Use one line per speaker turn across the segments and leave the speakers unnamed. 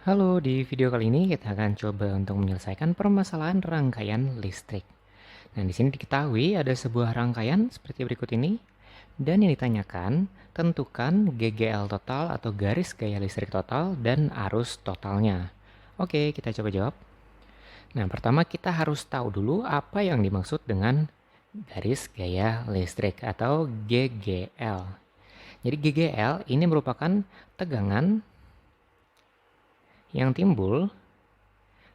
Halo, di video kali ini kita akan coba untuk menyelesaikan permasalahan rangkaian listrik. Nah, di sini diketahui ada sebuah rangkaian seperti berikut ini, dan yang ditanyakan, tentukan GGL total atau garis gaya listrik total dan arus totalnya. Oke, kita coba jawab. Nah, pertama kita harus tahu dulu apa yang dimaksud dengan garis gaya listrik atau GGL. Jadi GGL ini merupakan tegangan yang timbul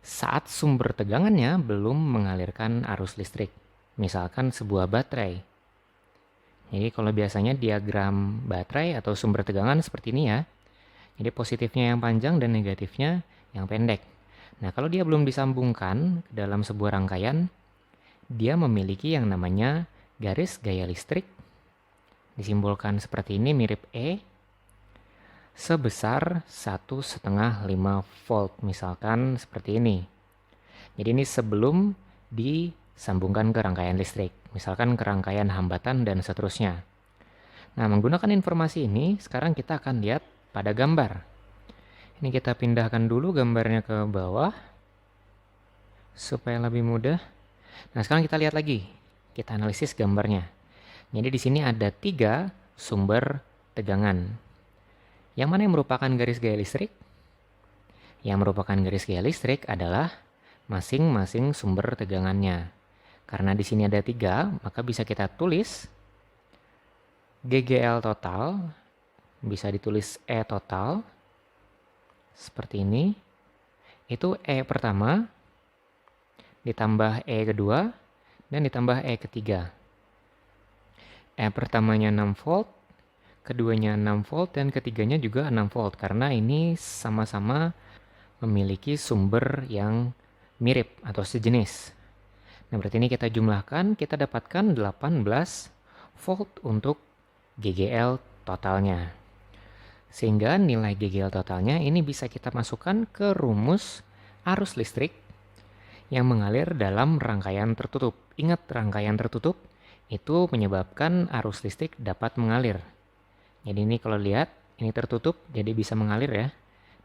saat sumber tegangannya belum mengalirkan arus listrik, misalkan sebuah baterai. Jadi kalau biasanya diagram baterai atau sumber tegangan seperti ini ya. Jadi positifnya yang panjang dan negatifnya yang pendek. Nah, kalau dia belum disambungkan ke dalam sebuah rangkaian, dia memiliki yang namanya garis gaya listrik. Disimbolkan seperti ini, mirip E, sebesar 1,5 volt, misalkan seperti ini. Jadi ini sebelum disambungkan ke rangkaian listrik, misalkan ke rangkaian hambatan dan seterusnya. Nah, menggunakan informasi ini, sekarang kita akan lihat pada gambar. Ini kita pindahkan dulu gambarnya ke bawah, supaya lebih mudah. Nah, sekarang kita lihat lagi, kita analisis gambarnya. Jadi di sini ada 3 sumber tegangan. Yang mana yang merupakan garis gaya listrik? Yang merupakan garis gaya listrik adalah masing-masing sumber tegangannya. Karena di sini ada 3, maka bisa kita tulis GGL total, bisa ditulis E total, seperti ini. Itu E pertama, ditambah E kedua, dan ditambah E ketiga. E pertamanya 6 volt, keduanya 6 volt, dan ketiganya juga 6 volt. Karena ini sama-sama memiliki sumber yang mirip atau sejenis. Nah, berarti ini kita jumlahkan, kita dapatkan 18 volt untuk GGL totalnya. Sehingga nilai GGL totalnya ini bisa kita masukkan ke rumus arus listrik yang mengalir dalam rangkaian tertutup. Ingat, rangkaian tertutup itu menyebabkan arus listrik dapat mengalir. Jadi ini kalau lihat, ini tertutup, jadi bisa mengalir ya.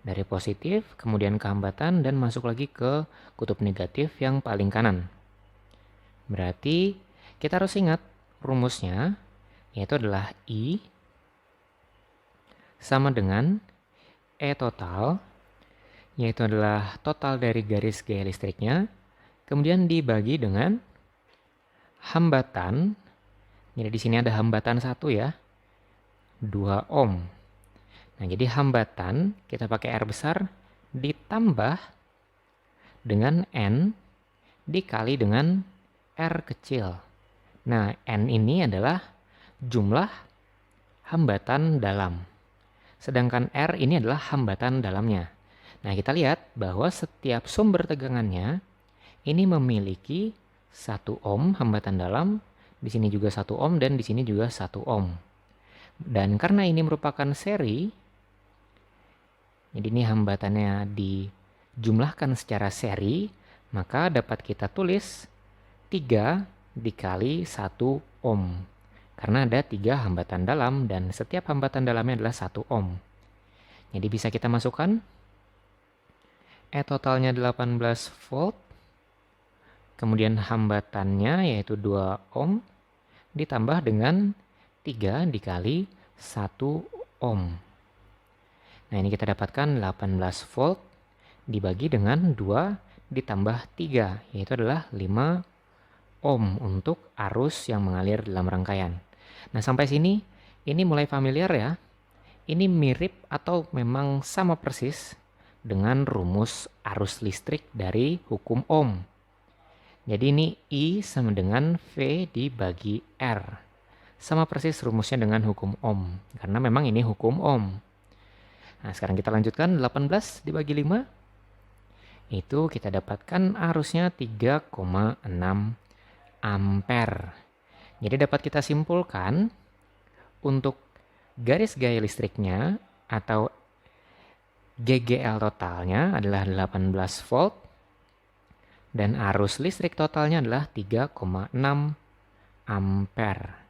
Dari positif, kemudian ke hambatan, dan masuk lagi ke kutub negatif yang paling kanan. Berarti kita harus ingat rumusnya, yaitu adalah I sama dengan E total, yaitu adalah total dari garis gaya listriknya, kemudian dibagi dengan hambatan. Jadi di sini ada hambatan 1 ya, 2 ohm. Nah, jadi hambatan kita pakai R besar ditambah dengan N dikali dengan R kecil. Nah, N ini adalah jumlah hambatan dalam. Sedangkan R ini adalah hambatan dalamnya. Nah, kita lihat bahwa setiap sumber tegangannya ini memiliki 1 ohm hambatan dalam, di sini juga 1 ohm, dan di sini juga 1 ohm. Dan karena ini merupakan seri, jadi ini hambatannya dijumlahkan secara seri, maka dapat kita tulis 3 dikali 1 ohm. Karena ada 3 hambatan dalam dan setiap hambatan dalamnya adalah 1 ohm. Jadi bisa kita masukkan E totalnya 18 volt, kemudian hambatannya yaitu 2 ohm, ditambah dengan 3 dikali 1 ohm. Nah, ini kita dapatkan 18 volt dibagi dengan 2 ditambah 3, yaitu adalah 5 ohm untuk arus yang mengalir dalam rangkaian. Nah, sampai sini ini mulai familiar ya. Ini mirip atau memang sama persis dengan rumus arus listrik dari hukum Ohm. Jadi ini I sama dengan V dibagi R. Sama persis rumusnya dengan hukum Ohm, karena memang ini hukum Ohm. Nah, sekarang kita lanjutkan, 18 dibagi 5. Itu kita dapatkan arusnya 3,6 ampere. Jadi dapat kita simpulkan untuk garis gaya listriknya atau GGL totalnya adalah 18 volt dan arus listrik totalnya adalah 3,6 ampere.